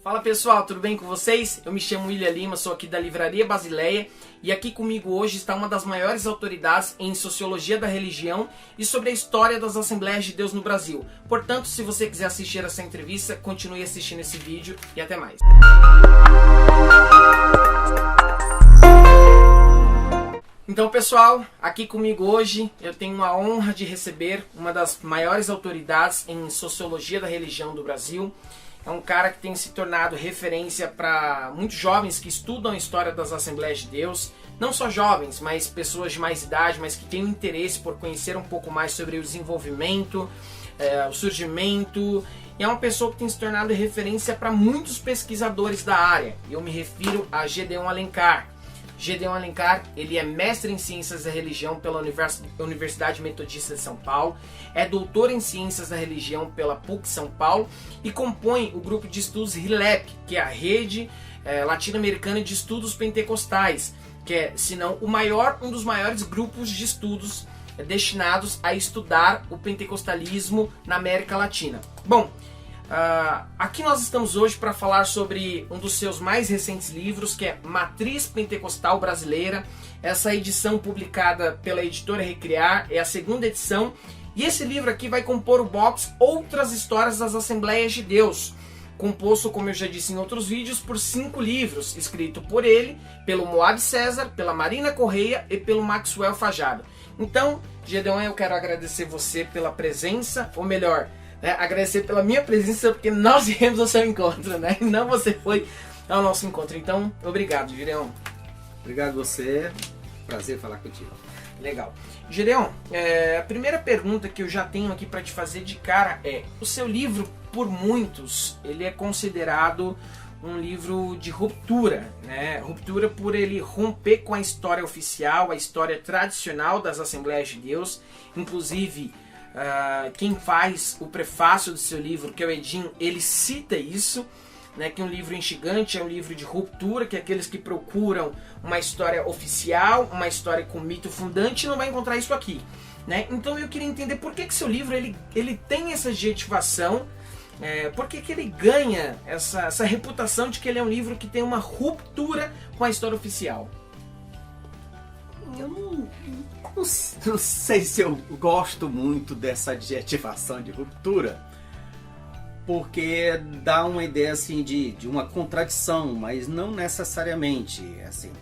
Fala pessoal, tudo bem com vocês? Eu me chamo William Lima, sou aqui da Livraria Basileia e aqui comigo hoje está uma das maiores autoridades em Sociologia da Religião e sobre a história das Assembleias de Deus no Brasil. Portanto, se você quiser assistir essa entrevista, continue assistindo esse vídeo e até mais. Então pessoal, aqui comigo hoje eu tenho a honra de receber uma das maiores autoridades em Sociologia da Religião do Brasil. É um cara que tem se tornado referência para muitos jovens que estudam a história das Assembleias de Deus. Não só jovens, mas pessoas de mais idade, mas que têm um interesse por conhecer um pouco mais sobre o desenvolvimento, o surgimento. E é uma pessoa que tem se tornado referência para muitos pesquisadores da área. Eu me refiro a Gedeon Alencar. Gedeon Alencar, ele é mestre em Ciências da Religião pela Universidade Metodista de São Paulo, é doutor em Ciências da Religião pela PUC São Paulo e compõe o grupo de estudos RILEP, que é a Rede Latino-Americana de Estudos Pentecostais, que é, se não um dos maiores grupos de estudos destinados a estudar o pentecostalismo na América Latina. Bom, aqui nós estamos hoje para falar sobre um dos seus mais recentes livros, que é Matriz Pentecostal Brasileira. Essa edição publicada pela editora Recriar é a segunda edição. E esse livro aqui vai compor o box Outras Histórias das Assembleias de Deus, composto, como eu já disse em outros vídeos, por 5 livros, escrito por ele, pelo Moab César, pela Marina Correia e pelo Maxwell Fajardo. Então, Gedeon, eu quero agradecer você pela presença, ou melhor, agradecer pela minha presença, porque nós viemos ao seu encontro, né? E não você foi ao nosso encontro. Então, obrigado, Gedeon. Obrigado a você. Prazer falar contigo. Legal. Gedeon, a primeira pergunta que eu já tenho aqui para te fazer de cara é: o seu livro, por muitos, ele é considerado um livro de ruptura, né? Ruptura por ele romper com a história oficial, a história tradicional das Assembleias de Deus. Inclusive, quem faz o prefácio do seu livro, que é o Edinho, ele cita isso, né, que um livro instigante é um livro de ruptura, que aqueles que procuram uma história oficial, uma história com mito fundante, não vai encontrar isso aqui, né? Então eu queria entender por que seu livro ele tem essa adjetivação, por que ele ganha essa reputação de que ele é um livro que tem uma ruptura com a história oficial. Eu não sei se eu gosto muito dessa adjetivação de ruptura, porque dá uma ideia assim de uma contradição, mas não necessariamente assim.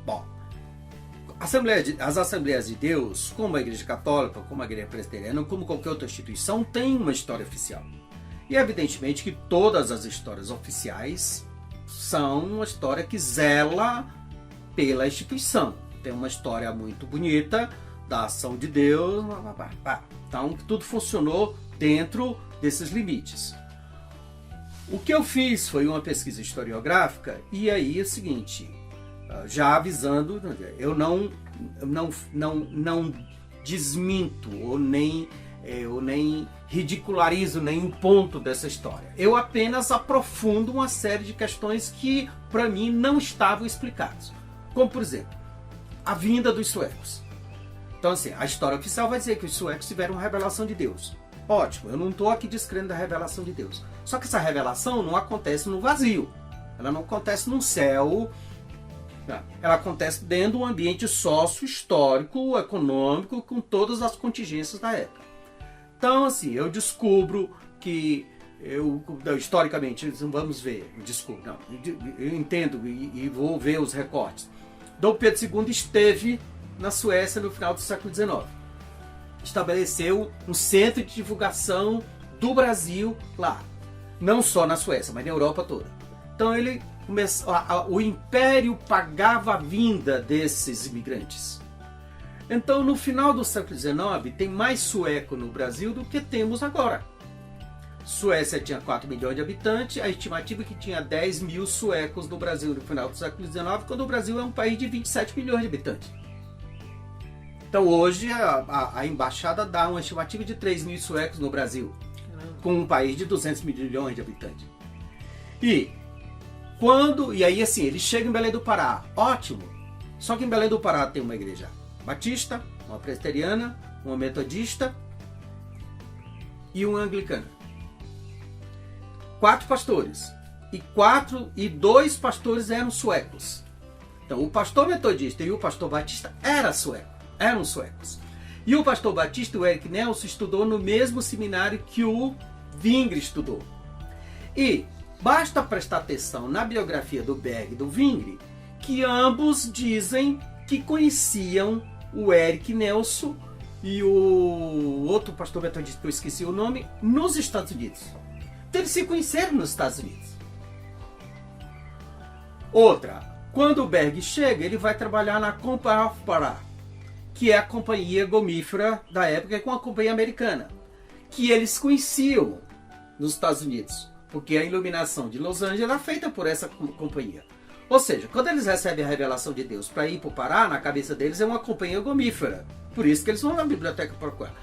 Bom, as Assembleias de Deus, como a Igreja Católica, como a Igreja Presbiteriana, como qualquer outra instituição, tem uma história oficial. E evidentemente que todas as histórias oficiais são uma história que zela pela instituição. Tem uma história muito bonita da ação de Deus. Então tudo funcionou dentro desses limites. O que eu fiz foi uma pesquisa historiográfica, e aí é o seguinte, já avisando, eu não desminto ou nem ridicularizo nenhum ponto dessa história. Eu apenas aprofundo uma série de questões que para mim não estavam explicadas. Como, por exemplo, a vinda dos suecos. Então, assim, a história oficial vai dizer que os suecos tiveram uma revelação de Deus. Ótimo, eu não estou aqui descrendo da revelação de Deus. Só que essa revelação não acontece no vazio. Ela não acontece no céu. Ela acontece dentro de um ambiente sócio-histórico, econômico, com todas as contingências da época. Então, assim, eu descubro que historicamente, vamos ver, eu entendo e vou ver os recortes. Dom Pedro II esteve na Suécia no final do século XIX. Estabeleceu um centro de divulgação do Brasil lá. Não só na Suécia, mas na Europa toda. Então o Império pagava a vinda desses imigrantes. Então no final do século XIX tem mais sueco no Brasil do que temos agora. Suécia tinha 4 milhões de habitantes, a estimativa é que tinha 10 mil suecos no Brasil no final do século XIX, quando o Brasil é um país de 27 milhões de habitantes. Então hoje a embaixada dá uma estimativa de 3 mil suecos no Brasil, com um país de 200 milhões de habitantes. E aí assim, ele chega em Belém do Pará, ótimo, só que em Belém do Pará tem uma igreja batista, uma presbiteriana, uma metodista e uma anglicana. 4 pastores. E 2 pastores eram suecos. Então, o pastor metodista e o pastor batista eram suecos. E o pastor batista, o Erik Nelson, estudou no mesmo seminário que o Zwingli estudou. E basta prestar atenção na biografia do Berg e do Zwingli, que ambos dizem que conheciam o Erik Nelson e o outro pastor metodista, que eu esqueci o nome, nos Estados Unidos. Então, eles se conheceram nos Estados Unidos. Outra, quando o Berg chega, ele vai trabalhar na Company of Pará, que é a companhia gomífera da época, com a companhia americana, que eles conheciam nos Estados Unidos, porque a iluminação de Los Angeles era feita por essa companhia. Ou seja, quando eles recebem a revelação de Deus para ir para o Pará, na cabeça deles é uma companhia gomífera. Por isso que eles vão na biblioteca procurar.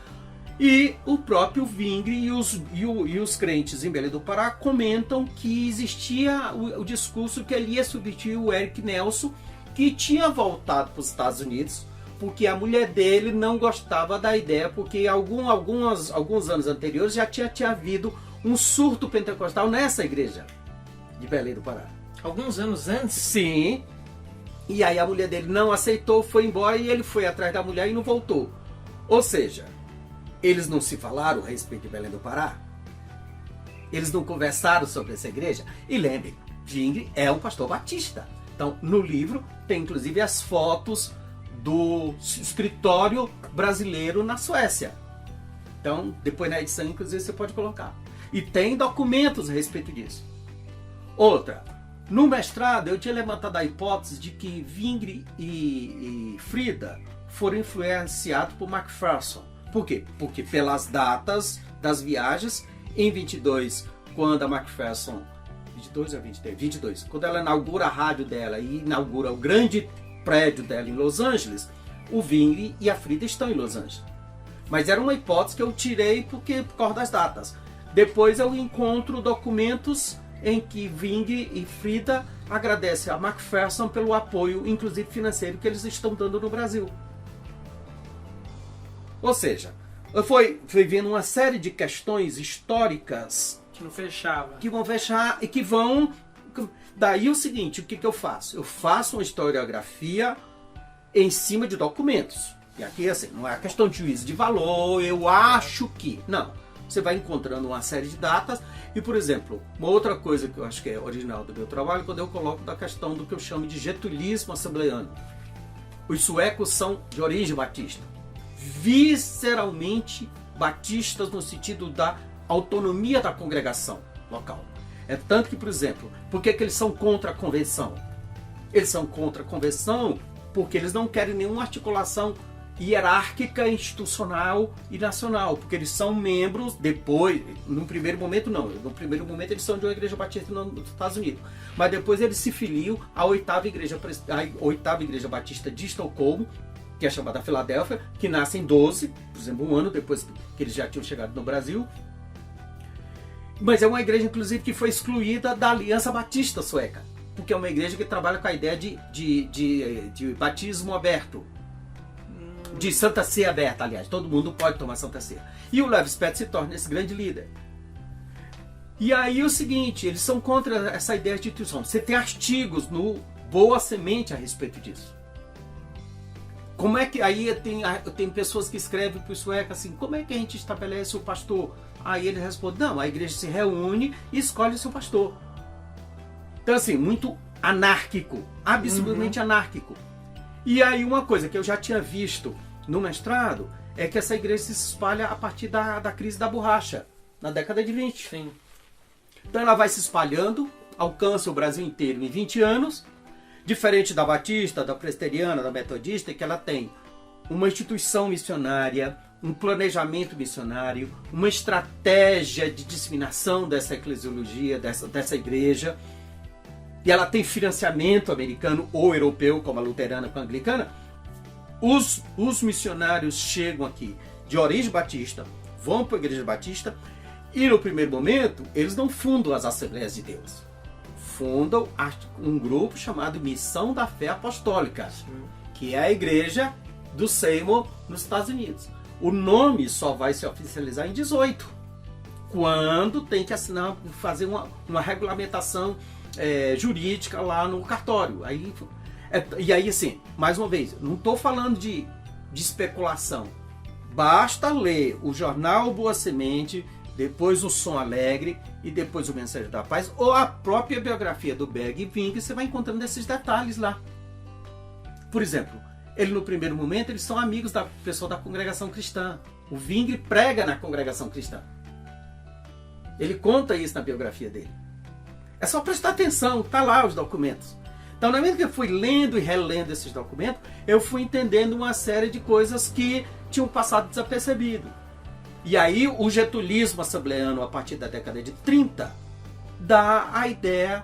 E o próprio Zwingli e os crentes em Belém do Pará comentam que existia o discurso que ele ia substituir o Erik Nelson, que tinha voltado para os Estados Unidos, porque a mulher dele não gostava da ideia, porque alguns anos anteriores já tinha havido um surto pentecostal nessa igreja de Belém do Pará. Alguns anos antes? Sim. E aí a mulher dele não aceitou, foi embora e ele foi atrás da mulher e não voltou. Ou seja, eles não se falaram a respeito de Belém do Pará? Eles não conversaram sobre essa igreja? E lembre, Zwingli é um pastor batista. Então, no livro tem inclusive as fotos do escritório brasileiro na Suécia. Então, depois na edição, inclusive, você pode colocar. E tem documentos a respeito disso. Outra, no mestrado eu tinha levantado a hipótese de que Zwingli e Frida foram influenciados por Macpherson. Por quê? Porque pelas datas das viagens, em 22, quando a Macpherson, 22 ou 23? 22, quando ela inaugura a rádio dela e inaugura o grande prédio dela em Los Angeles, o Zwingli e a Frida estão em Los Angeles. Mas era uma hipótese que eu tirei por causa das datas. Depois eu encontro documentos em que Zwingli e Frida agradecem a Macpherson pelo apoio, inclusive financeiro, que eles estão dando no Brasil. Ou seja, eu fui vendo uma série de questões históricas que não fechava. Que vão fechar e que vão... Daí o seguinte, o que eu faço? Eu faço uma historiografia em cima de documentos. E aqui, assim, não é a questão de juízo de valor, eu acho que... Não. Você vai encontrando uma série de datas. E, por exemplo, uma outra coisa que eu acho que é original do meu trabalho, quando eu coloco da questão do que eu chamo de getulismo assembleano. Os suecos são de origem batista. Visceralmente batistas no sentido da autonomia da congregação local. É tanto que, por exemplo, por que eles são contra a convenção? Eles são contra a convenção porque eles não querem nenhuma articulação hierárquica, institucional e nacional, porque eles são membros depois, no primeiro momento não, no primeiro momento eles são de uma igreja batista nos Estados Unidos, mas depois eles se filiam à oitava igreja batista de Estocolmo, que é chamada Filadélfia, que nasce em 12, por exemplo, um ano depois que eles já tinham chegado no Brasil. Mas é uma igreja, inclusive, que foi excluída da Aliança Batista Sueca, porque é uma igreja que trabalha com a ideia de batismo aberto, de Santa Ceia aberta, aliás. Todo mundo pode tomar Santa Ceia. E o Levi Spetz se torna esse grande líder. E aí o seguinte, eles são contra essa ideia de instituição. Você tem artigos no Boa Semente a respeito disso. Como é que... Aí tem pessoas que escrevem para o sueco assim, como é que a gente estabelece o pastor? Aí ele responde, não, a igreja se reúne e escolhe o seu pastor. Então assim, muito anárquico, absolutamente anárquico. E aí uma coisa que eu já tinha visto no mestrado é que essa igreja se espalha a partir da crise da borracha, na década de 20. Sim. Então ela vai se espalhando, alcança o Brasil inteiro em 20 anos, diferente da batista, da presbiteriana, da metodista, que ela tem uma instituição missionária, um planejamento missionário, uma estratégia de disseminação dessa eclesiologia, dessa igreja, e ela tem financiamento americano ou europeu, como a luterana com a anglicana. Os missionários chegam aqui de origem batista, vão para a igreja batista, e no primeiro momento eles não fundam as Assembleias de Deus. Fundam um grupo chamado Missão da Fé Apostólica, que é a igreja do Seymour nos Estados Unidos. O nome só vai se oficializar em 18, quando tem que assinar, fazer uma regulamentação jurídica lá no cartório. E aí, assim, mais uma vez, não estou falando de especulação. Basta ler o jornal Boa Semente, depois o Som Alegre e depois o Mensageiro da Paz, ou a própria biografia do Berg e Wingre, você vai encontrando esses detalhes lá. Por exemplo, ele no primeiro momento, eles são amigos da pessoa da congregação cristã. O Wingre prega na congregação cristã. Ele conta isso na biografia dele. É só prestar atenção, tá lá os documentos. Então, na medida que eu fui lendo e relendo esses documentos, eu fui entendendo uma série de coisas que tinham passado desapercebido. E aí o getulismo assembleano, a partir da década de 30, dá a ideia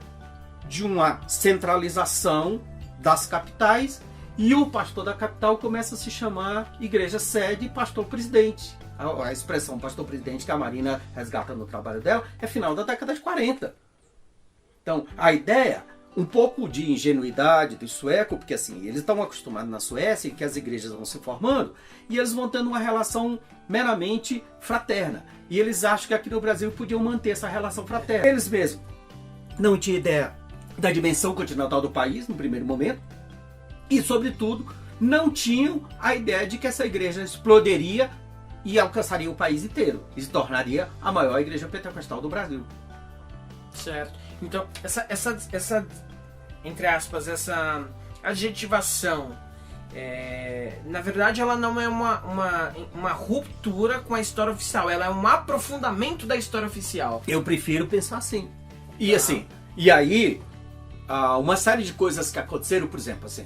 de uma centralização das capitais, e o pastor da capital começa a se chamar igreja sede e pastor presidente. A expressão pastor presidente que a Marina resgata no trabalho dela é final da década de 40. Então, a ideia, um pouco de ingenuidade do sueco, porque assim, eles estão acostumados na Suécia que as igrejas vão se formando e eles vão tendo uma relação meramente fraterna. E eles acham que aqui no Brasil podiam manter essa relação fraterna. Eles mesmos não tinham ideia da dimensão continental do país no primeiro momento e, sobretudo, não tinham a ideia de que essa igreja explodiria e alcançaria o país inteiro e se tornaria a maior igreja pentecostal do Brasil. Certo. Então, essa entre aspas, essa adjetivação, na verdade, ela não é uma ruptura com a história oficial, ela é um aprofundamento da história oficial. Eu prefiro pensar assim. E assim, e aí, uma série de coisas que aconteceram, por exemplo, assim,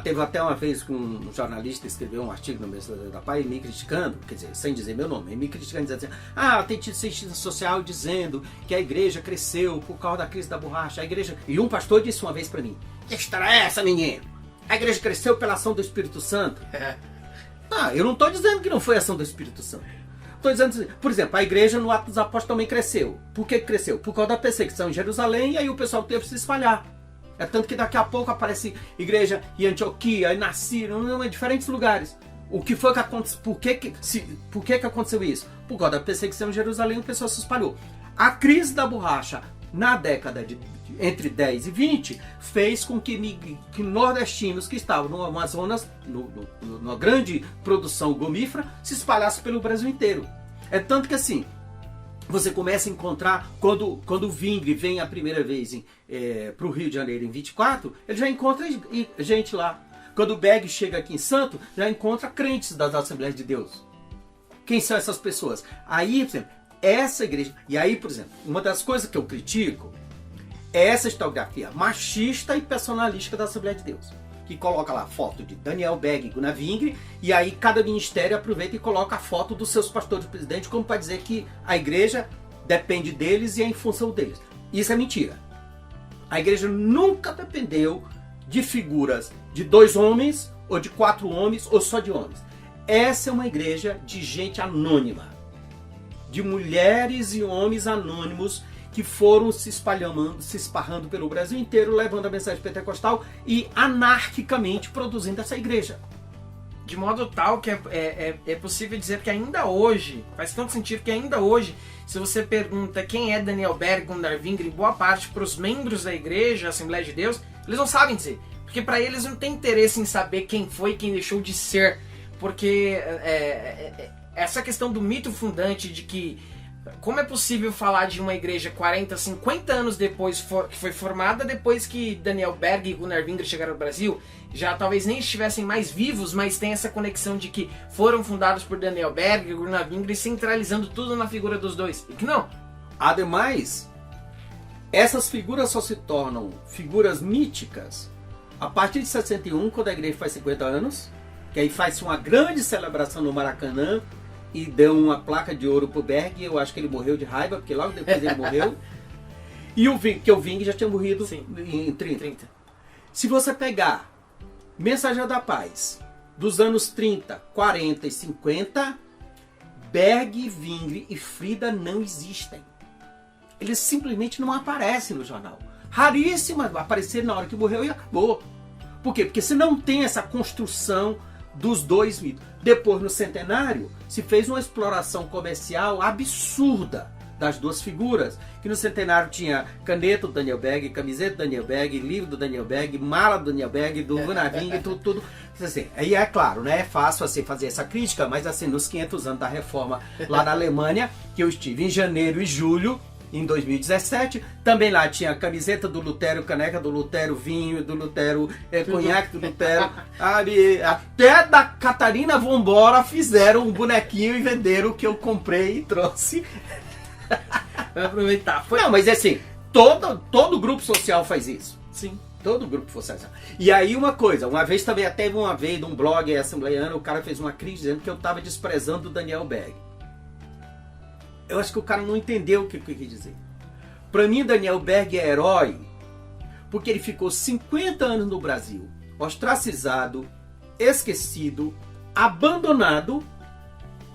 teve até uma vez que um jornalista escreveu um artigo no Mensageiro da Paz me criticando, quer dizer, sem dizer meu nome, me criticando, dizendo assim, tem tido cientista social dizendo que a igreja cresceu por causa da crise da borracha, a igreja... E um pastor disse uma vez para mim, que história é essa, menino? A igreja cresceu pela ação do Espírito Santo? Eu não estou dizendo que não foi ação do Espírito Santo. Estou dizendo, por exemplo, a igreja no Atos dos Apóstolos também cresceu. Por que cresceu? Por causa da perseguição em Jerusalém, e aí o pessoal teve que se espalhar. É tanto que daqui a pouco aparece igreja em Antioquia, em Nassírio, em diferentes lugares. O que foi que aconteceu? Por que aconteceu isso? Por causa da perseguição em Jerusalém, o pessoal se espalhou. A crise da borracha na década de entre 10 e 20 fez com que nordestinos que estavam no Amazonas, numa grande produção gomífera, se espalhassem pelo Brasil inteiro. É tanto que assim, você começa a encontrar, quando o Wingre vem a primeira vez para o Rio de Janeiro em 24, ele já encontra gente lá. Quando o Berg chega aqui em Santo, já encontra crentes das Assembleias de Deus. Quem são essas pessoas? Aí, por exemplo, essa igreja... E aí, por exemplo, uma das coisas que eu critico é essa historiografia machista e personalística da Assembleia de Deus, que coloca lá a foto de Daniel Berg e Gunnar Wingre, e aí cada ministério aproveita e coloca a foto dos seus pastores presidentes como para dizer que a igreja depende deles e é em função deles. Isso é mentira. A igreja nunca dependeu de figuras de 2 homens, ou de 4 homens, ou só de homens. Essa é uma igreja de gente anônima, de mulheres e homens anônimos que foram se esparrando pelo Brasil inteiro, levando a mensagem pentecostal e anarquicamente produzindo essa igreja. De modo tal que é possível dizer que ainda hoje, faz tanto sentido que ainda hoje, se você pergunta quem é Daniel Berg, Gunnar Wingre, boa parte para os membros da igreja, Assembleia de Deus, eles não sabem dizer. Porque para eles não tem interesse em saber quem foi e quem deixou de ser. Porque essa questão do mito fundante de que como é possível falar de uma igreja 40, 50 anos depois que foi formada, depois que Daniel Berg e Gunnar Wingre chegaram ao Brasil, já talvez nem estivessem mais vivos, mas tem essa conexão de que foram fundados por Daniel Berg e Gunnar Wingre, centralizando tudo na figura dos dois. E que não. Ademais, essas figuras só se tornam figuras míticas a partir de 61, quando a igreja faz 50 anos, que aí faz uma grande celebração no Maracanã, e deu uma placa de ouro pro Berg, eu acho que ele morreu de raiva, porque logo depois ele morreu. E o Wingre já tinha morrido em 30. Se você pegar Mensageiro da Paz dos anos 30, 40 e 50, Berg, Wingre e Frida não existem. Eles simplesmente não aparecem no jornal. Raríssimas, apareceram na hora que morreu e acabou. Por quê? Porque se não tem essa construção dos dois mitos. Depois, no centenário, se fez uma exploração comercial absurda das duas figuras, que no centenário tinha caneta do Daniel Berg, camiseta do Daniel Berg, livro do Daniel Berg, mala do Daniel Berg, do Gunnar Wing, tudo. Assim, aí é claro, né, é fácil assim, fazer essa crítica, mas assim, nos 500 anos da Reforma lá na Alemanha, que eu estive em janeiro e julho, em 2017, também lá tinha a camiseta do Lutero, caneca do Lutero, vinho do Lutero, conhaque do Lutero, até da Catarina Vambora fizeram um bonequinho e venderam, que eu comprei e trouxe. Vai aproveitar. Não, mas assim, todo grupo social faz isso. Sim. Todo grupo social. E aí uma coisa, uma vez também, até uma vez, num blog assembleiano, o cara fez uma crítica dizendo que eu estava desprezando o Daniel Berg. Eu acho que o cara não entendeu o que eu quis dizer. Para mim, Daniel Berg é herói porque ele ficou 50 anos no Brasil, ostracizado, esquecido, abandonado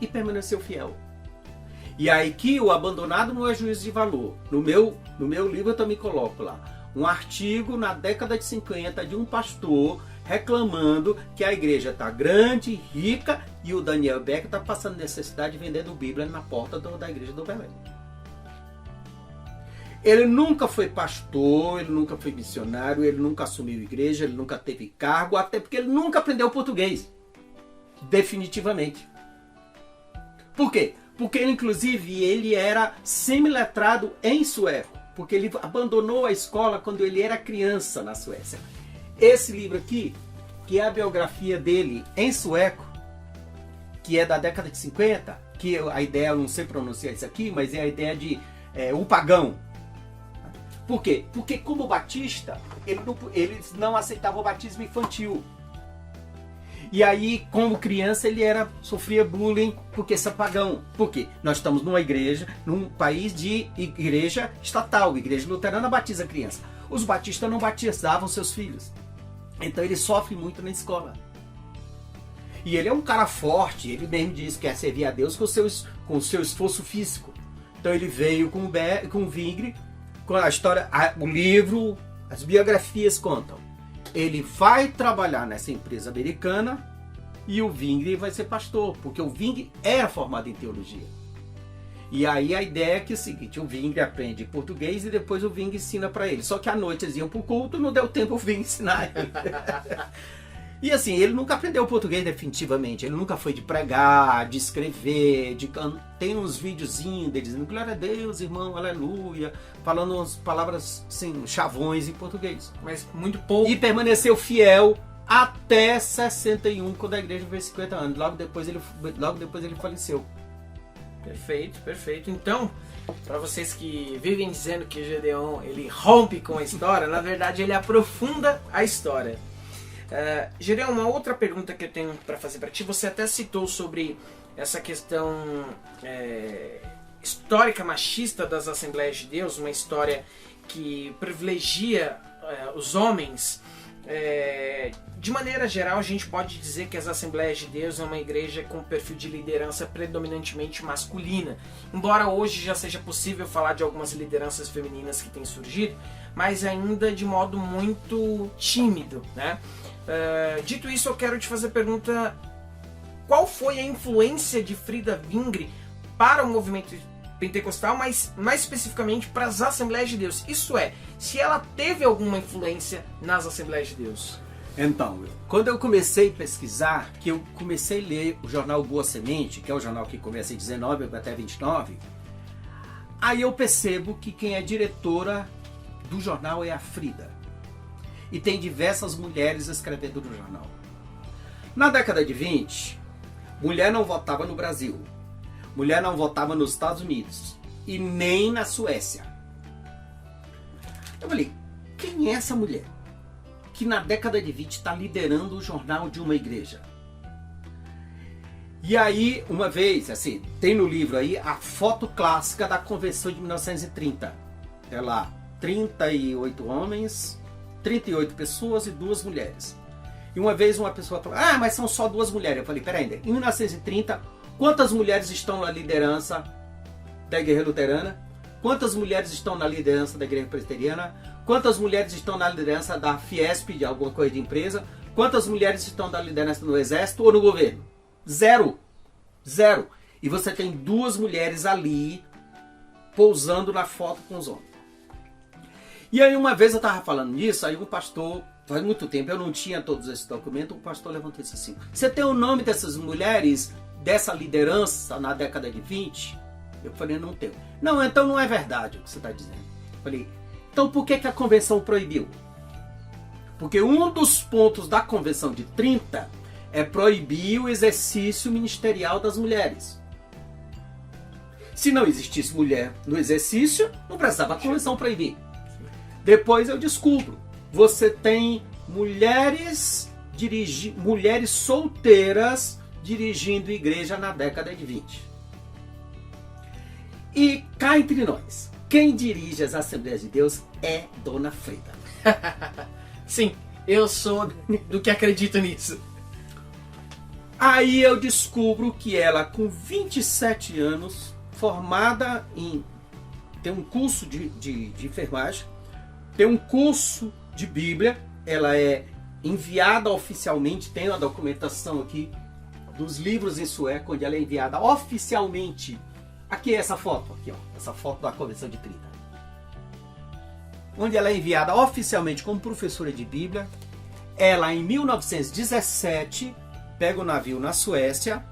e permaneceu fiel. E aí que o abandonado não é juízo de valor. No meu livro eu também coloco lá um artigo na década de 50 de um pastor reclamando que a igreja está grande, rica, e o Daniel Berg está passando necessidade de vendendo Bíblia na porta da igreja do Belém. Ele nunca foi pastor, ele nunca foi missionário, ele nunca assumiu igreja, ele nunca teve cargo, até porque ele nunca aprendeu português. Definitivamente. Por quê? Porque ele, inclusive, ele era semiletrado em sueco, porque ele abandonou a escola quando ele era criança na Suécia. Esse livro aqui, que é a biografia dele em sueco, que é da década de 50, que a ideia, eu não sei pronunciar isso aqui, mas é a ideia de o pagão. Por quê? Porque como batista, eles não aceitavam o batismo infantil. E aí, como criança, ele sofria bullying porque é pagão. Por quê? Nós estamos numa igreja, num país de igreja estatal, igreja luterana batiza criança. Os batistas não batizavam seus filhos. Então ele sofre muito na escola. E ele é um cara forte, ele mesmo diz que quer servir a Deus com o seu esforço físico. Então ele veio com o Vingre, com a história, o livro, as biografias contam. Ele vai trabalhar nessa empresa americana e o Vingre vai ser pastor, porque o Vingre era formado em teologia. E aí a ideia é que é o seguinte, o Vingre aprende português e depois o Vingre ensina para ele. Só que à noite eles iam para o culto, não deu tempo o Vingre ensinar ele. E assim, ele nunca aprendeu português definitivamente. Ele nunca foi de pregar, de escrever, tem uns videozinhos dele dizendo glória a Deus, irmão, aleluia, falando umas palavras assim, chavões em português. Mas muito pouco. E permaneceu fiel até 61, quando a igreja fez 50 anos. Logo depois ele faleceu. Perfeito, perfeito. Então, para vocês que vivem dizendo que Gedeon ele rompe com a história, na verdade ele aprofunda a história. Gedeon, uma outra pergunta que eu tenho para fazer para ti, você até citou sobre essa questão histórica machista das Assembleias de Deus, uma história que privilegia os homens. De maneira geral, a gente pode dizer que as Assembleias de Deus é uma igreja com perfil de liderança predominantemente masculina. Embora hoje já seja possível falar de algumas lideranças femininas que têm surgido, mas ainda de modo muito tímido, né? Dito isso, eu quero te fazer a pergunta: qual foi a influência de Frida Vingre para o movimento pentecostal, mas mais especificamente para as Assembleias de Deus? Isso é, se ela teve alguma influência nas Assembleias de Deus. Então, quando eu comecei a pesquisar, que eu comecei a ler o jornal Boa Semente, que é o jornal que começa em 19 até 29, aí eu percebo que quem é diretora do jornal é a Frida. E tem diversas mulheres escrevendo no jornal. Na década de 20, mulher não votava no Brasil. Mulher não votava nos Estados Unidos. E nem na Suécia. Eu falei, quem é essa mulher que na década de 20 está liderando o jornal de uma igreja? E aí, uma vez, assim, tem no livro aí a foto clássica da Convenção de 1930. É lá, 38 homens, 38 pessoas e 2 mulheres. E uma vez uma pessoa falou, mas são só 2 mulheres. Eu falei, peraí, em 1930, quantas mulheres estão na liderança da igreja luterana? Quantas mulheres estão na liderança da igreja presbiteriana? Quantas mulheres estão na liderança da Fiesp, de alguma coisa de empresa? Quantas mulheres estão na liderança no exército ou no governo? Zero. E você tem 2 mulheres ali pousando na foto com os homens. E aí uma vez eu estava falando nisso, aí um pastor, faz muito tempo, eu não tinha todos esses documentos, o pastor levantou e disse assim, você tem o nome dessas mulheres, dessa liderança na década de 20? Eu falei, não tenho. Não, então não é verdade o que você está dizendo. Eu falei, então por que a convenção proibiu? Porque um dos pontos da convenção de 30 é proibir o exercício ministerial das mulheres. Se não existisse mulher no exercício, não precisava a convenção proibir. Depois eu descubro, você tem mulheres solteiras dirigindo igreja na década de 20. E cá entre nós, quem dirige as Assembleias de Deus é Dona Frida. Sim, eu sou do que acredito nisso. Aí eu descubro que ela, com 27 anos, formada em... tem um curso de enfermagem, tem um curso de Bíblia, ela é enviada oficialmente, tem uma documentação aqui dos livros em sueco, onde ela é enviada oficialmente. Aqui é essa foto, aqui, ó, essa foto da Convenção de 30. Onde ela é enviada oficialmente como professora de Bíblia. Ela, em 1917, pega o navio na Suécia,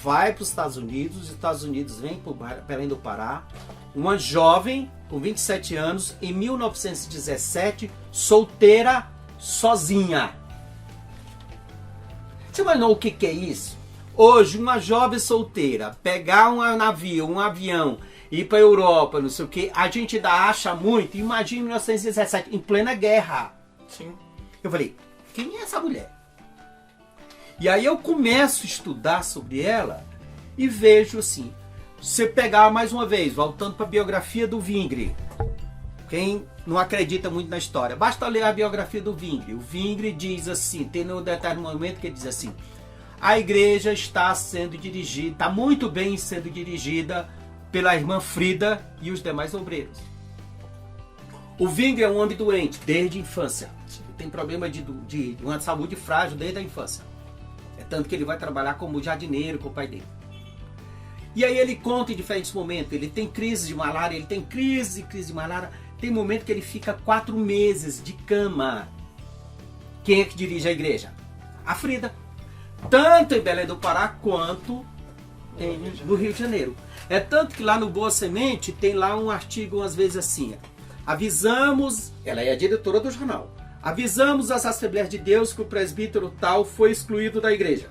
vai para os Estados Unidos vem para Belém do Pará. Uma jovem com 27 anos, em 1917, solteira, sozinha. Você imaginou o que é isso? Hoje, uma jovem solteira pegar um navio, um avião, ir para a Europa, não sei o que, a gente ainda acha muito. Imagina 1917, em plena guerra. Sim. Eu falei, quem é essa mulher? E aí eu começo a estudar sobre ela e vejo assim, você pegar mais uma vez, voltando para a biografia do Zwingli. Quem não acredita muito na história, basta ler a biografia do Zwingli. O Zwingli diz assim, tem um determinado momento que ele diz assim, a igreja está sendo dirigida, está muito bem sendo dirigida pela irmã Frida e os demais obreiros. O Zwingli é um homem doente desde a infância. Tem problema de uma saúde frágil desde a infância. É tanto que ele vai trabalhar como jardineiro com o pai dele. E aí ele conta em diferentes momentos. Ele tem crise de malária, ele tem crise de malária. Tem momento que ele fica 4 meses de cama. Quem é que dirige a igreja? A Frida. Tanto em Belém do Pará quanto no Rio de Janeiro. É tanto que lá no Boa Semente tem lá um artigo, às vezes assim, avisamos, ela é a diretora do jornal, avisamos as Assembleias de Deus que o presbítero tal foi excluído da igreja.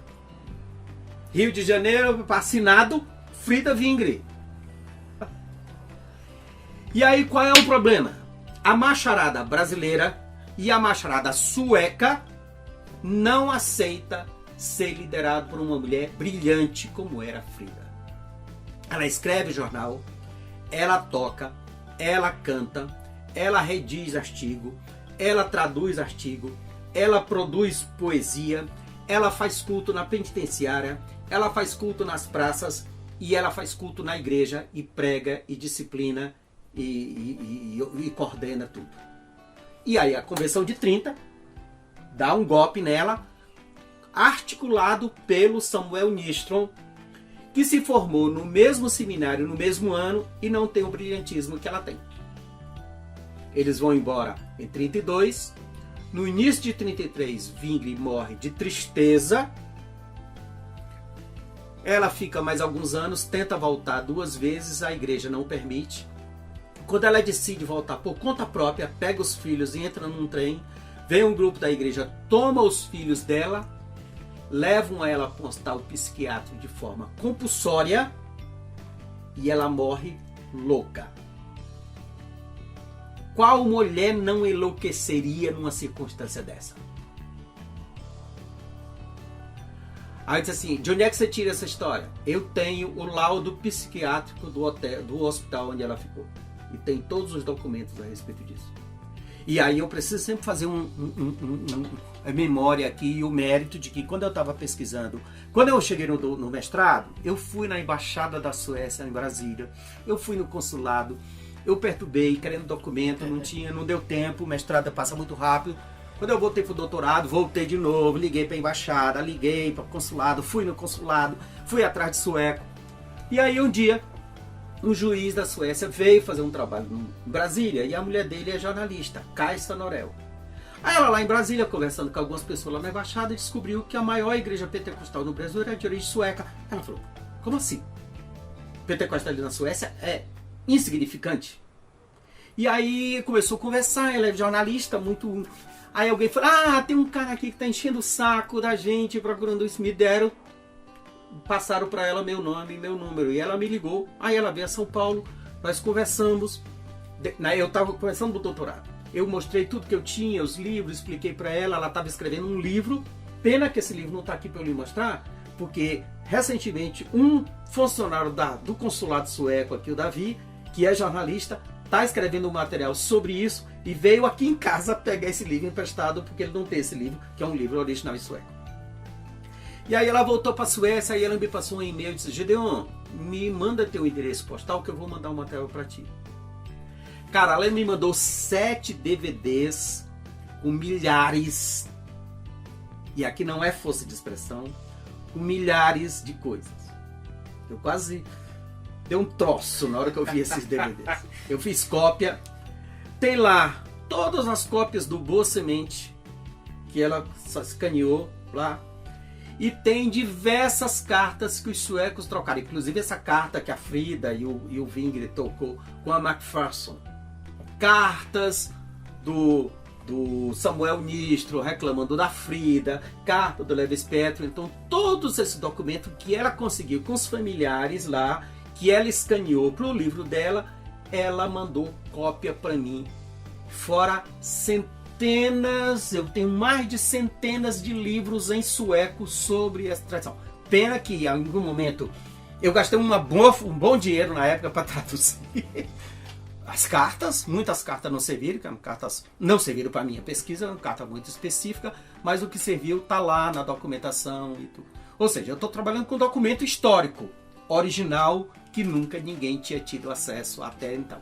Rio de Janeiro, assinado Frida Zwingli. E aí qual é o problema? A macharada brasileira e a macharada sueca não aceita ser liderado por uma mulher brilhante como era Frida. Ela escreve jornal, ela toca, ela canta, ela redige artigo, ela traduz artigo, ela produz poesia, ela faz culto na penitenciária, ela faz culto nas praças e ela faz culto na igreja e prega e disciplina e coordena tudo. E aí a Convenção de 30 dá um golpe nela, articulado pelo Samuel Nystrom, que se formou no mesmo seminário, no mesmo ano, e não tem o brilhantismo que ela tem. Eles vão embora em 32. No início de 33, Zwingli morre de tristeza. Ela fica mais alguns anos, tenta voltar 2 vezes, a igreja não permite. Quando ela decide voltar por conta própria, pega os filhos e entra num trem, vem um grupo da igreja, toma os filhos dela, levam ela para um hospital psiquiátrico de forma compulsória e ela morre louca. Qual mulher não enlouqueceria numa circunstância dessa? Aí diz assim, de onde é que você tira essa história? Eu tenho o laudo psiquiátrico do hospital onde ela ficou. E tem todos os documentos a respeito disso. E aí eu preciso sempre fazer a memória aqui e o mérito de que quando eu estava pesquisando, quando eu cheguei no mestrado, eu fui na Embaixada da Suécia em Brasília, eu fui no consulado, eu perturbei querendo documento, não deu tempo, o mestrado passa muito rápido. Quando eu voltei para o doutorado, voltei de novo, liguei para a embaixada, liguei para o consulado, fui no consulado, fui atrás de sueco. E aí um dia um juiz da Suécia veio fazer um trabalho em Brasília e a mulher dele é jornalista, Kajsa Norell. Aí ela lá em Brasília, conversando com algumas pessoas lá na embaixada, descobriu que a maior igreja pentecostal no Brasil era de origem sueca. Ela falou, como assim? Pentecostal ali na Suécia é insignificante? E aí começou a conversar, ela é jornalista, muito... Aí alguém falou, tem um cara aqui que tá enchendo o saco da gente, procurando isso, me deram, passaram para ela meu nome e meu número, e ela me ligou, aí ela veio a São Paulo, nós conversamos, eu estava começando do doutorado, eu mostrei tudo que eu tinha, os livros, expliquei para ela, ela estava escrevendo um livro, pena que esse livro não está aqui para eu lhe mostrar, porque recentemente um funcionário do consulado sueco aqui, o Davi, que é jornalista, está escrevendo um material sobre isso e veio aqui em casa pegar esse livro emprestado, porque ele não tem esse livro, que é um livro original em sueco. E aí ela voltou para a Suécia e ela me passou um e-mail e disse, Gedeon, me manda teu endereço postal que eu vou mandar um material para ti. Cara, ela me mandou 7 DVDs com milhares, e aqui não é força de expressão, com milhares de coisas. Eu quase dei um troço na hora que eu vi esses DVDs. Eu fiz cópia, tem lá todas as cópias do Boa Semente, que ela escaneou lá, e tem diversas cartas que os suecos trocaram, inclusive essa carta que a Frida e o Vingre tocou com a Macpherson. Cartas do Samuel Nistro reclamando da Frida, carta do Levis Petro, então todos esses documentos que ela conseguiu com os familiares lá, que ela escaneou para o livro dela, ela mandou cópia para mim, fora centenas, eu tenho mais de centenas de livros em sueco sobre essa tradição. Pena que em algum momento eu gastei um bom dinheiro na época para traduzir as cartas, muitas cartas não serviram, cartas não serviram para a minha pesquisa, uma carta muito específica, mas o que serviu está lá na documentação e tudo. Ou seja, eu estou trabalhando com documento histórico, original, que nunca ninguém tinha tido acesso até então.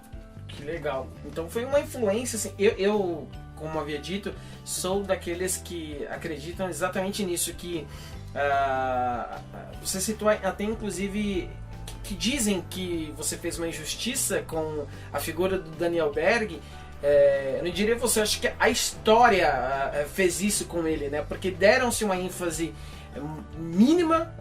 Que legal. Então foi uma influência, assim, eu como havia dito, sou daqueles que acreditam exatamente nisso, que você citou até inclusive que dizem que você fez uma injustiça com a figura do Daniel Berg. Eu não diria você, acho que a história fez isso com ele, né? Porque deram-se uma ênfase mínima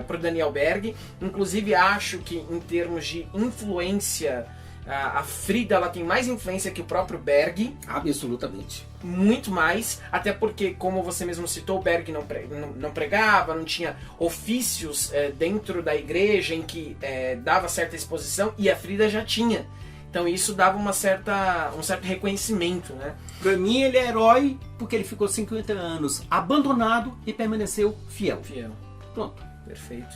para o Daniel Berg. Inclusive acho que em termos de influência, a Frida ela tem mais influência que o próprio Berg. Absolutamente. Muito mais, até porque, como você mesmo citou, o Berg não pregava, não tinha ofícios dentro da igreja em que dava certa exposição, e a Frida já tinha. Então isso dava um certo reconhecimento, né? Para mim ele é herói porque ele ficou 50 anos abandonado e permaneceu fiel. Pronto. Perfeito.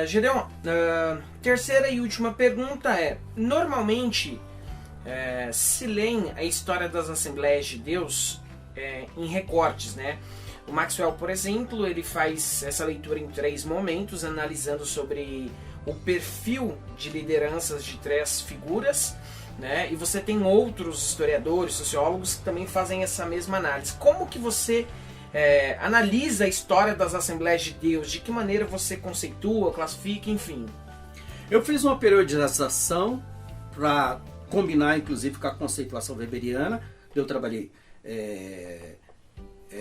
Gedeon, terceira e última pergunta é, normalmente se leem a história das Assembleias de Deus em recortes, né? O Maxwell, por exemplo, ele faz essa leitura em 3 momentos, analisando sobre o perfil de lideranças de 3 figuras, né? E você tem outros historiadores, sociólogos que também fazem essa mesma análise. Como que você analisa a história das Assembleias de Deus? De que maneira você conceitua, classifica, enfim? Eu fiz uma periodização para combinar, inclusive, com a conceituação weberiana. Eu trabalhei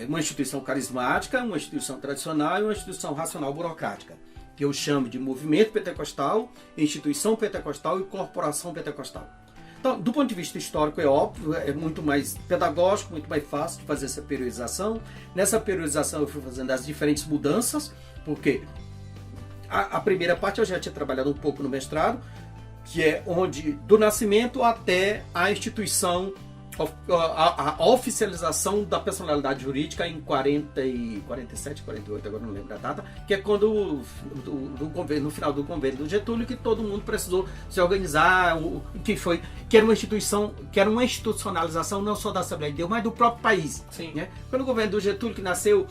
uma instituição carismática, uma instituição tradicional e uma instituição racional burocrática, que eu chamo de movimento pentecostal, instituição pentecostal e corporação pentecostal. Então, do ponto de vista histórico, é óbvio, é muito mais pedagógico, muito mais fácil de fazer essa periodização. Nessa periodização eu fui fazendo as diferentes mudanças, porque a primeira parte eu já tinha trabalhado um pouco no mestrado, que é onde, do nascimento até a instituição, a oficialização da personalidade jurídica em 47, 48, agora não lembro a data, que é quando no final do governo do Getúlio, que todo mundo precisou se organizar, que era uma instituição, que era uma institucionalização não só da Assembleia de Deus, mas do próprio país. Sim. Né? Quando o governo do Getúlio que nasceu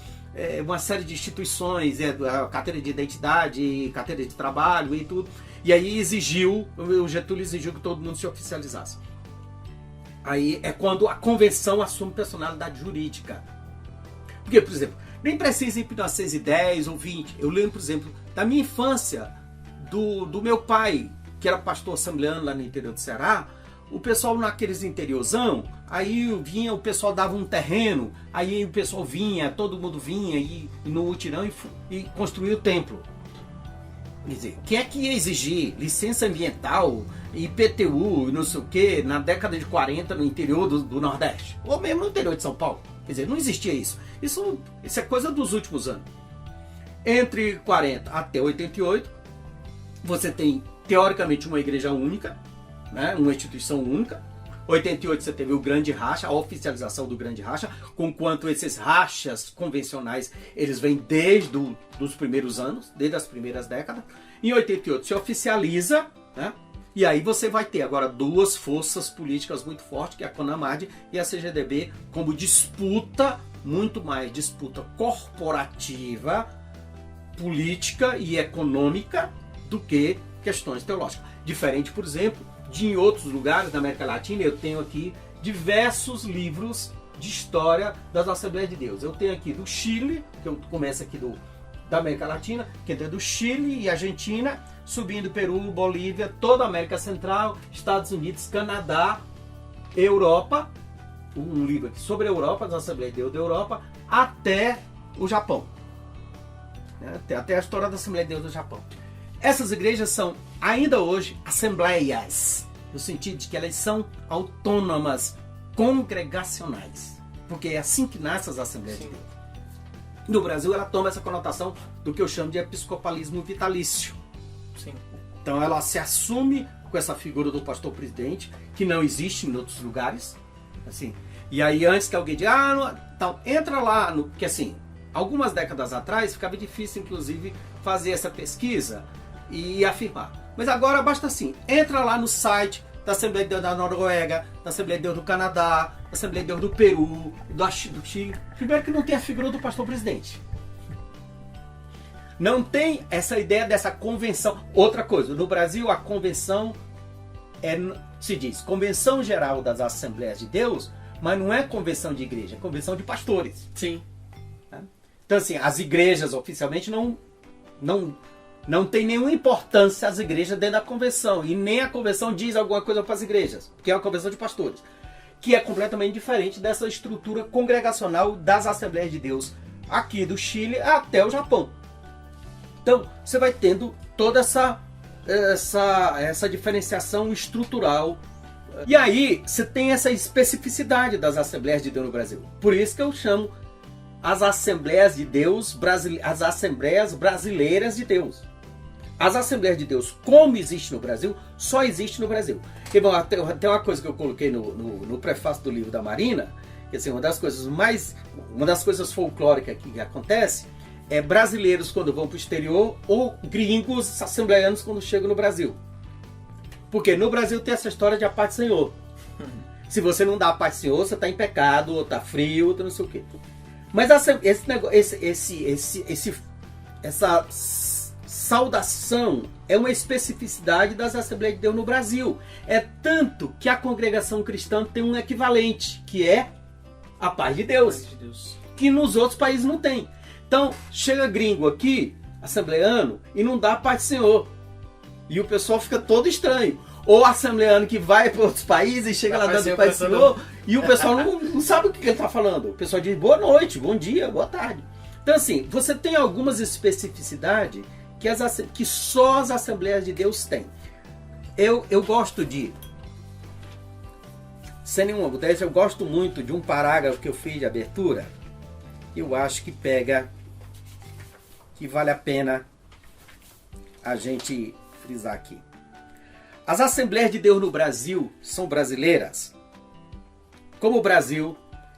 uma série de instituições, a carteira de identidade, carteira de trabalho e tudo, e aí o Getúlio exigiu que todo mundo se oficializasse. Aí é quando a convenção assume personalidade jurídica. Porque, por exemplo, nem precisa ir para 1910 ou 20. Eu lembro, por exemplo, da minha infância, do meu pai, que era pastor assembleano lá no interior do Ceará, o pessoal naqueles interiorzão, aí vinha, o pessoal dava um terreno, aí o pessoal vinha, todo mundo vinha e no mutirão e construía o templo. Quer dizer, quem é que ia exigir licença ambiental, IPTU, não sei o que, na década de 40 no interior do Nordeste? Ou mesmo no interior de São Paulo? Quer dizer, não existia isso. Isso é coisa dos últimos anos. Entre 40 até 88, você tem, teoricamente, uma igreja única, né? Uma instituição única. 88 você teve o Grande Racha, a oficialização do Grande Racha, conquanto esses rachas convencionais, eles vêm desde os primeiros anos, desde as primeiras décadas. Em 88 se oficializa, né? E aí você vai ter agora duas forças políticas muito fortes, que é a CONAMAD e a CGDB, como disputa, muito mais disputa corporativa, política e econômica do que questões teológicas. Diferente, por exemplo, de em outros lugares da América Latina, eu tenho aqui diversos livros de história das Assembleias de Deus. Eu tenho aqui do Chile, que eu começo aqui da América Latina, que é do Chile e Argentina, subindo Peru, Bolívia, toda a América Central, Estados Unidos, Canadá, Europa, um livro aqui sobre a Europa, das Assembleias de Deus da Europa, até o Japão. Até a história da Assembleia de Deus do Japão. Essas igrejas são, ainda hoje, assembleias, no sentido de que elas são autônomas, congregacionais. Porque é assim que nascem as Assembleias de Deus. No Brasil, ela toma essa conotação do que eu chamo de episcopalismo vitalício. Sim. Então, ela se assume com essa figura do pastor presidente, que não existe em outros lugares. Assim. E aí, antes que alguém diga, então, entra lá, porque assim, algumas décadas atrás, ficava difícil, inclusive, fazer essa pesquisa e afirmar. Mas agora basta assim, entra lá no site da Assembleia de Deus da Noruega, da Assembleia de Deus do Canadá, da Assembleia de Deus do Peru, do Chile. Primeiro que não tem a figura do pastor presidente. Não tem essa ideia dessa convenção. Outra coisa, no Brasil a convenção se diz Convenção Geral das Assembleias de Deus, mas não é convenção de igreja, é convenção de pastores. Sim. Então assim, as igrejas oficialmente não tem nenhuma importância as igrejas dentro da convenção. E nem a convenção diz alguma coisa para as igrejas, que é a convenção de pastores. Que é completamente diferente dessa estrutura congregacional das Assembleias de Deus, aqui do Chile até o Japão. Então, você vai tendo toda essa diferenciação estrutural. E aí, você tem essa especificidade das Assembleias de Deus no Brasil. Por isso que eu chamo as Assembleias de Deus, as Assembleias Brasileiras de Deus. As Assembleias de Deus, como existe no Brasil, só existe no Brasil. E, bom, tem uma coisa que eu coloquei no prefácio do livro da Marina, que assim, uma das coisas folclóricas que acontece é brasileiros quando vão para o exterior ou gringos assembleianos quando chegam no Brasil. Porque no Brasil tem essa história de a paz do Senhor. Se você não dá a paz do Senhor, você está em pecado, ou está frio, ou não sei o quê. Mas essa saudação é uma especificidade das Assembleias de Deus no Brasil. É tanto que a congregação cristã tem um equivalente, que é a paz de Deus, que nos outros países não tem. Então, chega gringo aqui, assembleano, e não dá a paz do Senhor. E o pessoal fica todo estranho. Ou assembleano que vai para outros países e chega lá dando paz do Senhor, e o pessoal não sabe o que ele está falando. O pessoal diz boa noite, bom dia, boa tarde. Então assim, você tem algumas especificidades que só as Assembleias de Deus têm. Eu gosto sem nenhuma modéstia, eu gosto muito de um parágrafo que eu fiz de abertura. Eu acho que que vale a pena a gente frisar aqui. As Assembleias de Deus no Brasil são brasileiras. Como o Brasil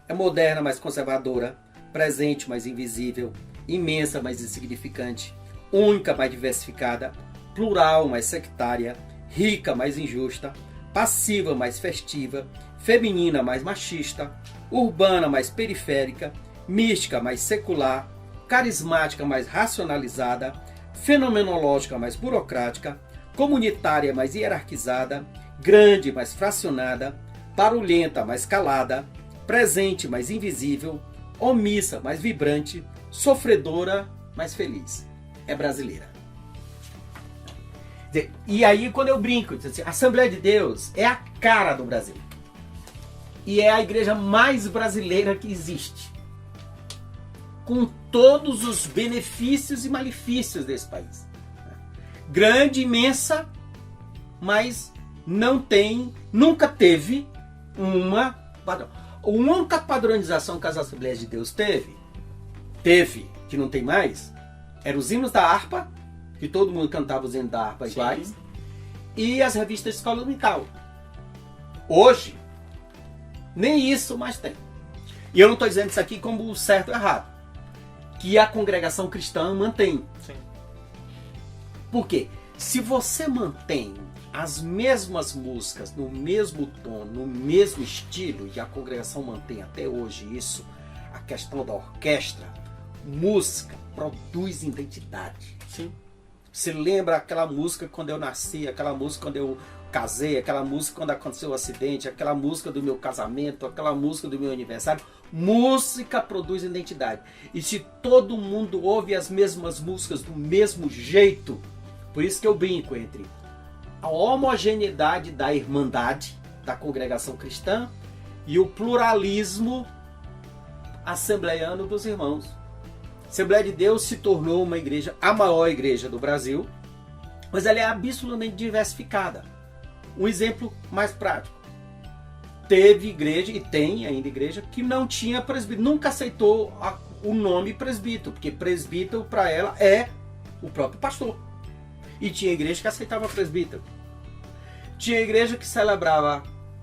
é moderna, mas conservadora, presente, mas invisível, imensa, mas insignificante, única, mas diversificada, plural, mas sectária, rica, mas injusta, passiva, mais festiva, feminina, mais machista, urbana, mais periférica, mística, mais secular, carismática, mais racionalizada, fenomenológica, mais burocrática, comunitária, mais hierarquizada, grande, mais fracionada, barulhenta, mais calada, presente, mais invisível, omissa, mais vibrante, sofredora, mais feliz. É brasileira. E aí quando eu brinco, assim, a Assembleia de Deus é a cara do Brasil. E é a igreja mais brasileira que existe. Com todos os benefícios e malefícios desse país. Grande, imensa, mas não tem, nunca teve uma padrão. A única padronização que as Assembleias de Deus teve, que não tem mais, eram os hinos da harpa, que todo mundo cantava os hinos da harpa iguais, e as revistas de escola dominical. Hoje, nem isso mais tem. E eu não estou dizendo isso aqui como certo ou errado, que a congregação cristã mantém. Sim. Por quê? Se você mantém as mesmas músicas, no mesmo tom, no mesmo estilo, e a congregação mantém até hoje isso, a questão da orquestra, música produz identidade. Sim. Você lembra aquela música quando eu nasci, aquela música quando eu casei, aquela música quando aconteceu o acidente, aquela música do meu casamento, aquela música do meu aniversário. Música produz identidade. E se todo mundo ouve as mesmas músicas do mesmo jeito, por isso que eu brinco entre a homogeneidade da irmandade, da congregação cristã, e o pluralismo assembleiano dos irmãos. A Assembleia de Deus se tornou uma igreja, a maior igreja do Brasil, mas ela é absolutamente diversificada. Um exemplo mais prático. Teve igreja, e tem ainda igreja, que não tinha presbítero, nunca aceitou o nome presbítero, porque presbítero para ela é o próprio pastor. E tinha igreja que aceitava presbítero. Tinha igreja que celebrava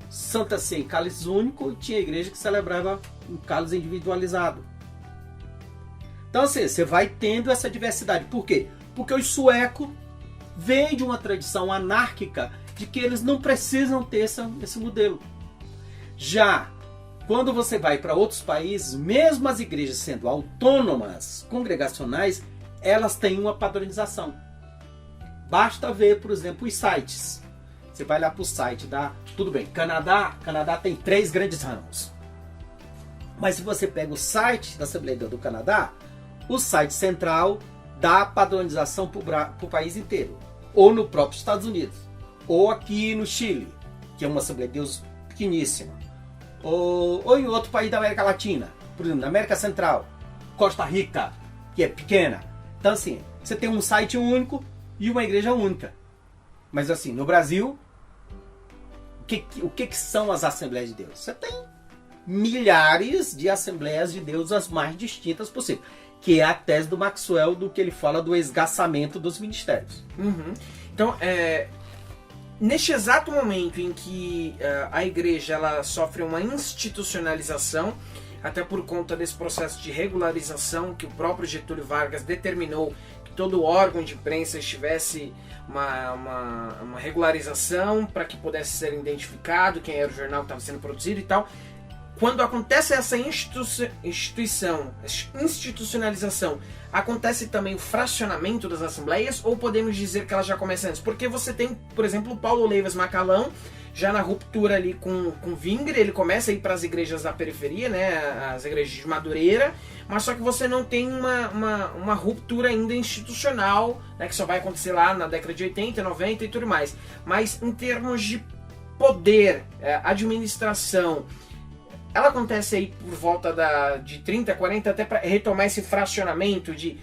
Santa Ceia em cálice único, e tinha igreja que celebrava um cálice individualizado. Então assim, você vai tendo essa diversidade. Por quê? Porque os suecos vêm de uma tradição anárquica de que eles não precisam ter esse modelo. Já quando você vai para outros países, mesmo as igrejas sendo autônomas, congregacionais, elas têm uma padronização. Basta ver, por exemplo, os sites. Você vai lá para o site da... Tudo bem, Canadá tem 3 grandes ramos. Mas se você pega o site da Assembleia do Canadá, o site central dá padronização para o país inteiro. Ou no próprio Estados Unidos. Ou aqui no Chile, que é uma Assembleia de Deus pequeníssima. Ou em outro país da América Latina. Por exemplo, na América Central. Costa Rica, que é pequena. Então assim, você tem um site único e uma igreja única. Mas assim, no Brasil, o que são as Assembleias de Deus? Você tem milhares de Assembleias de Deus, as mais distintas possível. Que é a tese do Maxwell, do que ele fala do esgarçamento dos ministérios. Uhum. Então, neste exato momento em que a igreja ela sofre uma institucionalização, até por conta desse processo de regularização que o próprio Getúlio Vargas determinou que todo órgão de imprensa estivesse uma regularização para que pudesse ser identificado quem era o jornal que estava sendo produzido e tal. Quando acontece essa institucionalização, acontece também o fracionamento das assembleias, ou podemos dizer que ela já começa antes? Porque você tem, por exemplo, o Paulo Leivas Macalão, já na ruptura ali com Wingre, ele começa a ir para as igrejas da periferia, né, as igrejas de Madureira, mas só que você não tem uma ruptura ainda institucional, né, que só vai acontecer lá na década de 80, 90 e tudo mais. Mas em termos de poder, administração, ela acontece aí por volta de 30, 40, até para retomar esse fracionamento de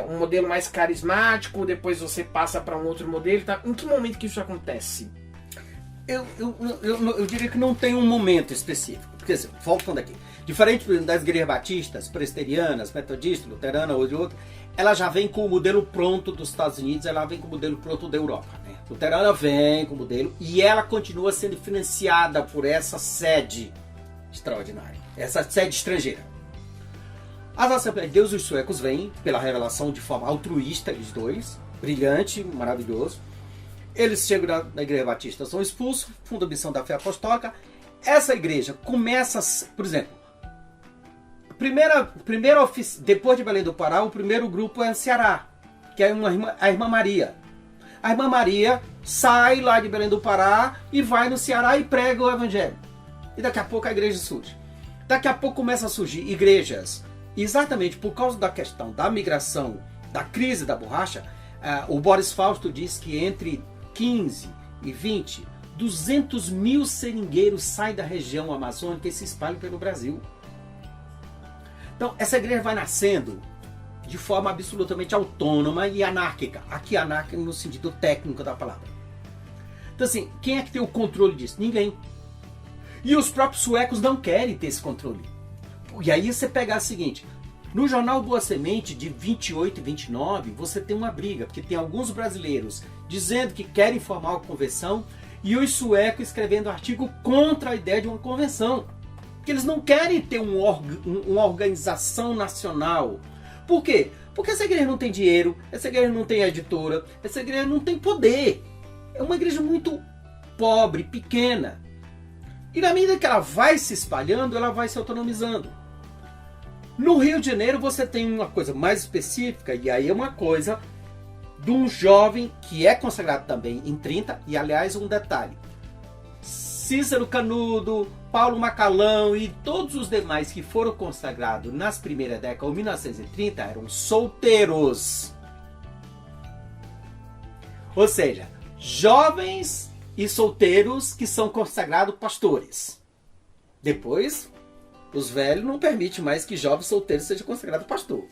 um modelo mais carismático, depois você passa para um outro modelo. Tá? Em que momento que isso acontece? Eu diria que não tem um momento específico. Porque, assim, voltando aqui, diferente das igrejas batistas, presbiterianas, metodistas, luteranas ou de outra, ela já vem com o modelo pronto dos Estados Unidos, ela vem com o modelo pronto da Europa. Né? A luterana vem com o modelo e ela continua sendo financiada por essa sede extraordinária, essa sede estrangeira. As Assembleias de Deus e os suecos vêm pela revelação de forma altruísta, eles dois, brilhante, maravilhoso. Eles chegam na igreja batista, são expulsos, fundam a missão da fé apostólica. Essa igreja começa, por exemplo, depois de Belém do Pará, o primeiro grupo é no Ceará, que é a Irmã Maria. A Irmã Maria sai lá de Belém do Pará e vai no Ceará e prega o evangelho. E daqui a pouco a igreja surge. Daqui a pouco começam a surgir igrejas, exatamente por causa da questão da migração, da crise da borracha, O Boris Fausto diz que entre 15 e 20, 200 mil seringueiros saem da região amazônica e se espalham pelo Brasil. Então, essa igreja vai nascendo de forma absolutamente autônoma e anárquica. Aqui, anárquica no sentido técnico da palavra. Então, assim, quem é que tem o controle disso? Ninguém. E os próprios suecos não querem ter esse controle. E aí você pega o seguinte, no jornal Boa Semente, de 28 e 29, você tem uma briga, porque tem alguns brasileiros dizendo que querem formar uma convenção e os suecos escrevendo artigo contra a ideia de uma convenção. Porque eles não querem ter uma organização nacional. Por quê? Porque essa igreja não tem dinheiro, essa igreja não tem editora, essa igreja não tem poder. É uma igreja muito pobre, pequena. E na medida que ela vai se espalhando, ela vai se autonomizando. No Rio de Janeiro você tem uma coisa mais específica, e aí é uma coisa de um jovem que é consagrado também em 30, e aliás um detalhe, Cícero Canudo, Paulo Macalão e todos os demais que foram consagrados nas primeiras décadas, 1930, eram solteiros. Ou seja, jovens e solteiros que são consagrados pastores. Depois, os velhos não permitem mais que jovens solteiros sejam consagrados pastor.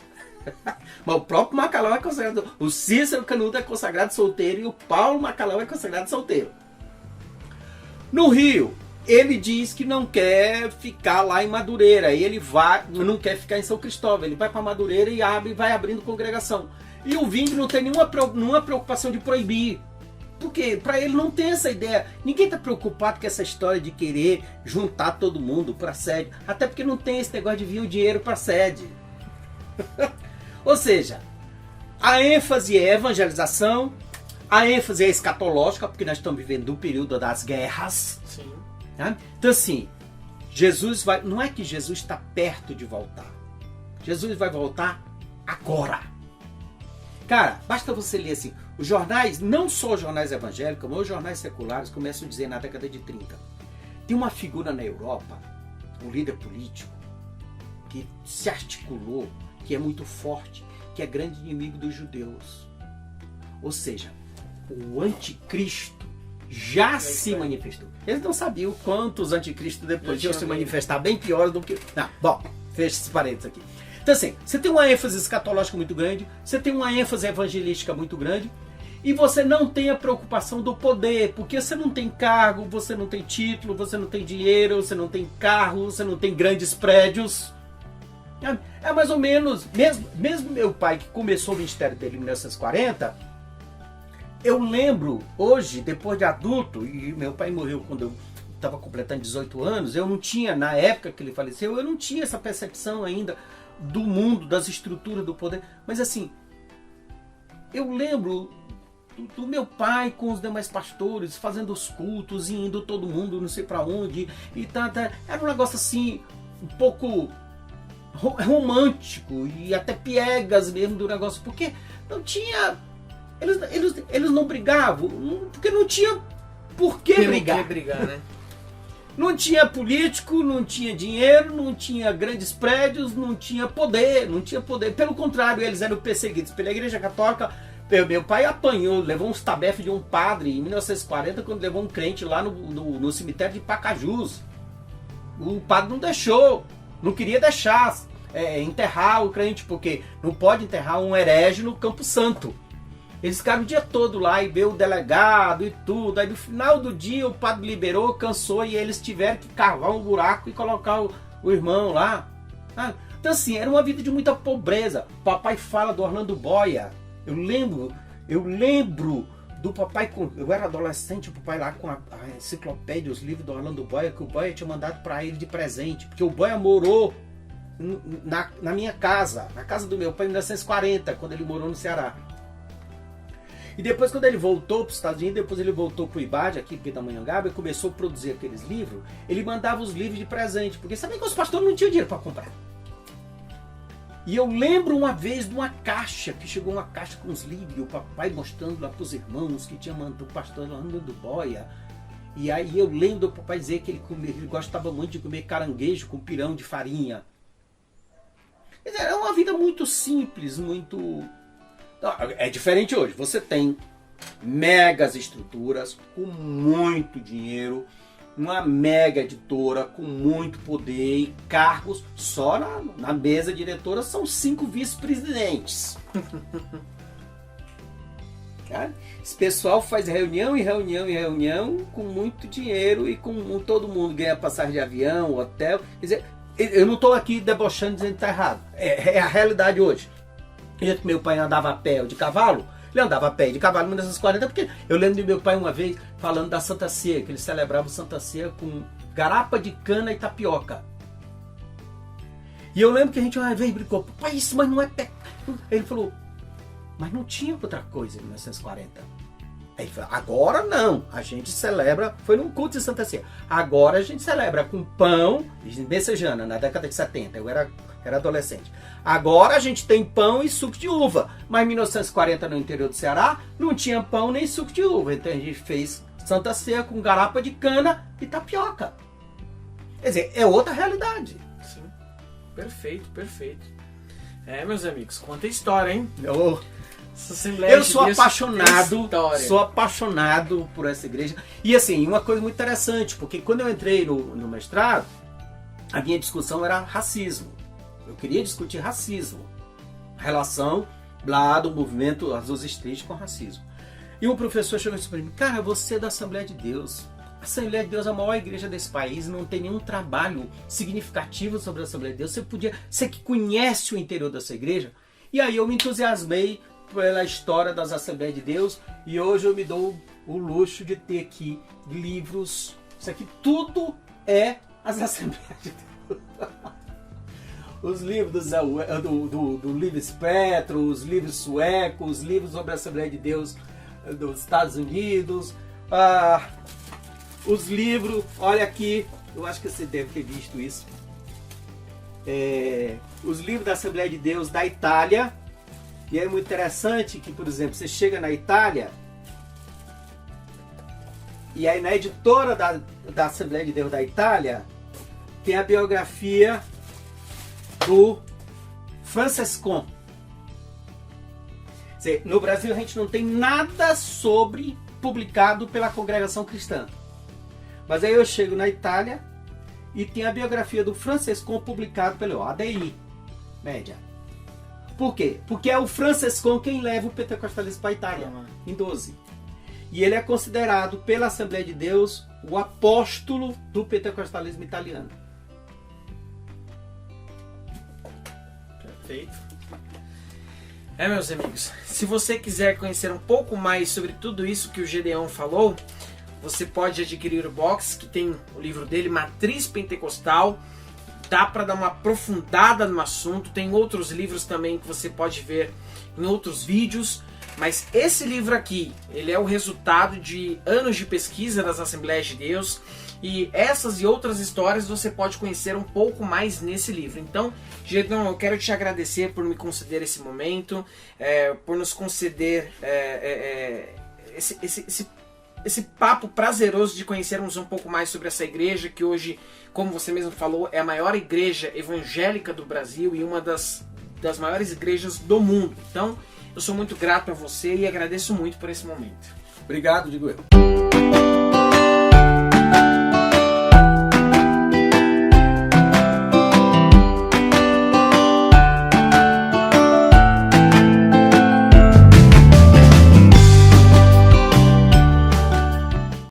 Mas o próprio Macalão é consagrado, o Cícero Canudo é consagrado solteiro e o Paulo Macalão é consagrado solteiro. No Rio, ele diz que não quer ficar lá em Madureira, ele não quer ficar em São Cristóvão, ele vai para Madureira e vai abrindo congregação. E o Ving não tem nenhuma preocupação de proibir. Porque para ele não tem essa ideia. Ninguém está preocupado com essa história de querer juntar todo mundo para a sede. Até porque não tem esse negócio de vir o dinheiro para a sede. Ou seja, a ênfase é evangelização, a ênfase é escatológica, porque nós estamos vivendo um período das guerras. Sim. Né? Então assim, Jesus vai... Não é que Jesus está perto de voltar. Jesus vai voltar agora. Cara, basta você ler assim, os jornais, não só os jornais evangélicos, mas os jornais seculares começam a dizer na década de 30. Tem uma figura na Europa, um líder político, que se articulou, que é muito forte, que é grande inimigo dos judeus. Ou seja, o anticristo já se manifestou. Eles não sabiam quantos anticristos depois iam se manifestar bem piores do que... Não, bom, fecha esse parênteses aqui. Então assim, você tem uma ênfase escatológica muito grande, você tem uma ênfase evangelística muito grande, e você não tem a preocupação do poder, porque você não tem cargo, você não tem título, você não tem dinheiro, você não tem carro, você não tem grandes prédios. É mais ou menos, mesmo meu pai que começou o ministério dele em 1940, eu lembro hoje, depois de adulto, e meu pai morreu quando eu estava completando 18 anos, eu não tinha, na época que ele faleceu, eu não tinha essa percepção ainda do mundo, das estruturas do poder, mas assim, eu lembro do meu pai com os demais pastores fazendo os cultos e indo todo mundo não sei para onde e tá, era um negócio assim um pouco romântico e até piegas mesmo do negócio, porque não tinha, eles não brigavam, porque não tinha por que brigar. Né? Não tinha político, não tinha dinheiro, não tinha grandes prédios, não tinha poder. Pelo contrário, eles eram perseguidos pela Igreja Católica. Meu pai apanhou, levou uns tabefes de um padre em 1940, quando levou um crente lá no cemitério de Pacajus. O padre não deixou, não queria deixar enterrar o crente, porque não pode enterrar um herege no Campo Santo. Eles ficaram o dia todo lá e veio o delegado e tudo. Aí no final do dia o padre liberou, cansou e eles tiveram que cavar um buraco e colocar o irmão lá. Então assim, era uma vida de muita pobreza. Papai fala do Orlando Boia. Eu lembro do papai, eu era adolescente, o papai lá com a enciclopédia, os livros do Orlando Boia, que o Boia tinha mandado para ele de presente. Porque o Boia morou na minha casa, na casa do meu pai em 1940, quando ele morou no Ceará. E depois, quando ele voltou para os Estados Unidos, depois ele voltou para o IBAD, aqui em Pindamonhangaba, e começou a produzir aqueles livros, ele mandava os livros de presente, porque sabia que os pastores não tinham dinheiro para comprar. E eu lembro uma vez de uma caixa, que chegou uma caixa com os livros, e o papai mostrando lá para os irmãos, que tinha mandado o pastor Orlando Boia. E aí eu lembro do papai dizer que ele gostava muito de comer caranguejo com pirão de farinha. Era uma vida muito simples, muito É diferente hoje. Você tem megas estruturas com muito dinheiro, uma mega editora com muito poder e cargos. Só na mesa diretora são 5 vice-presidentes. Cara, esse pessoal faz reunião e reunião e reunião com muito dinheiro e com todo mundo ganha passagem de avião, hotel. Quer dizer, eu não estou aqui debochando dizendo que está errado. É a realidade hoje. Meu pai andava a pé ou de cavalo. Ele andava a pé e de cavalo em 1940, porque eu lembro de meu pai uma vez falando da Santa Ceia, que eles celebravam Santa Ceia com garapa de cana e tapioca. E eu lembro que a gente uma vez brincou, pai, isso mas não é pé. Ele falou, mas não tinha outra coisa em 1940. Aí ele falou, agora não, a gente celebra, foi num culto de Santa Ceia, agora a gente celebra com pão, messejana, na década de 70, eu era adolescente. Agora a gente tem pão e suco de uva, mas em 1940 no interior do Ceará não tinha pão nem suco de uva, então a gente fez Santa Ceia com garapa de cana e tapioca. Quer dizer, é outra realidade. Sim, perfeito, perfeito. Meus amigos, conta história, hein? Eu sou apaixonado por essa igreja. E assim, uma coisa muito interessante, porque quando eu entrei no mestrado, a minha discussão era racismo. Eu queria discutir racismo. A relação lá do movimento Azuis Street com racismo. E um professor chegou e disse para mim, cara, você é da Assembleia de Deus. A Assembleia de Deus é a maior igreja desse país, não tem nenhum trabalho significativo sobre a Assembleia de Deus. Você que conhece o interior dessa igreja. E aí eu me entusiasmei pela história das Assembleias de Deus e hoje eu me dou o luxo de ter aqui livros. Isso aqui tudo é as Assembleias de Deus. Os livros do Livres Petro, os livros suecos, os livros sobre a Assembleia de Deus dos Estados Unidos, os livros, olha aqui, eu acho que você deve ter visto isso, os livros da Assembleia de Deus da Itália. E é muito interessante que, por exemplo, você chega na Itália e aí na editora da Assembleia de Deus da Itália tem a biografia do Francescon. Quer dizer, no Brasil a gente não tem nada sobre publicado pela Congregação Cristã. Mas aí eu chego na Itália e tem a biografia do Francescon publicado pelo ADI Média. Por quê? Porque é o Francescon quem leva o pentecostalismo para a Itália, em 12. E ele é considerado pela Assembleia de Deus o apóstolo do pentecostalismo italiano. Perfeito. Meus amigos, se você quiser conhecer um pouco mais sobre tudo isso que o Gedeão falou, você pode adquirir o box, que tem o livro dele, Matriz Pentecostal. Dá para dar uma aprofundada no assunto. Tem outros livros também que você pode ver em outros vídeos. Mas esse livro aqui, ele é o resultado de anos de pesquisa das Assembleias de Deus. E essas e outras histórias você pode conhecer um pouco mais nesse livro. Então, Gedão, eu quero te agradecer por me conceder esse momento, por nos conceder esse papo prazeroso de conhecermos um pouco mais sobre essa igreja, que hoje, como você mesmo falou, é a maior igreja evangélica do Brasil e uma das maiores igrejas do mundo. Então, eu sou muito grato a você e agradeço muito por esse momento. Obrigado, digo eu.